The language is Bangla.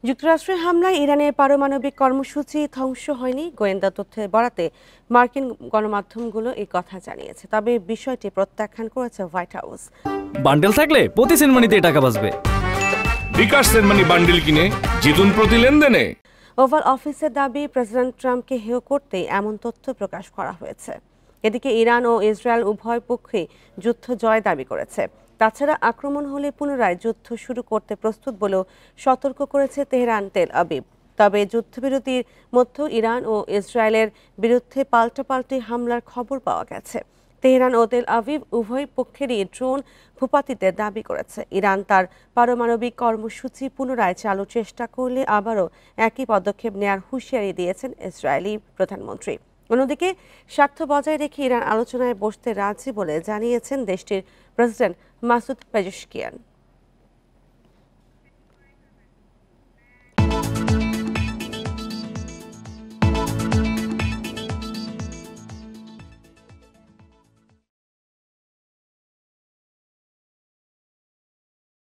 যুক্তরাষ্ট্রের হামলায় ইরানের পারমাণবিক কর্মসূচি ধ্বংস হয়নি। গোয়েন্দা তথ্যের বরাতে মার্কিন গণমাধ্যমগুলো এই কথা জানিয়েছে, তবে বিষয়টি প্রত্যাখ্যান করেছে হোয়াইট হাউস। বান্ডেল থাকলে প্রতি সেনমানিতে টাকা বাঁচবে। বিকাশ সেনমানি বান্ডেল কিনে জিতুন প্রতি লেনদেনে। ওভাল অফিসের দাবি, প্রেসিডেন্ট ট্রাম্পকে হেয় করতেই এমন তথ্য প্রকাশ করা হয়েছে। এদিকে ইরান ও ইসরায়েল উভয় পক্ষই যুদ্ধ জয় দাবি করেছে। তাছাড়া আক্রমণ হলে পুনরায় যুদ্ধ শুরু করতে প্রস্তুত বলেও সতর্ক করেছে তেহরান, তেল আবিব। তবে যুদ্ধবিরতির মধ্যে ইরান ও ইসরায়েলের বিরুদ্ধে পাল্টাপাল্টি হামলার খবর পাওয়া গেছে। তেহরান ও তেল আবিব উভয় পক্ষেরই ড্রোন ভূপাতিতে দাবি করেছে। ইরান তার পারমাণবিক কর্মসূচি পুনরায় চালুর চেষ্টা করলে আবারও একই পদক্ষেপ নেয়ার হুঁশিয়ারি দিয়েছেন ইসরায়েলি প্রধানমন্ত্রী। অন্যদিকে স্বার্থ বজায় রেখে ইরান আলোচনায় বসতে রাজি বলে জানিয়েছেন দেশটির প্রেসিডেন্ট মাসুদ পেজেশকিয়ান।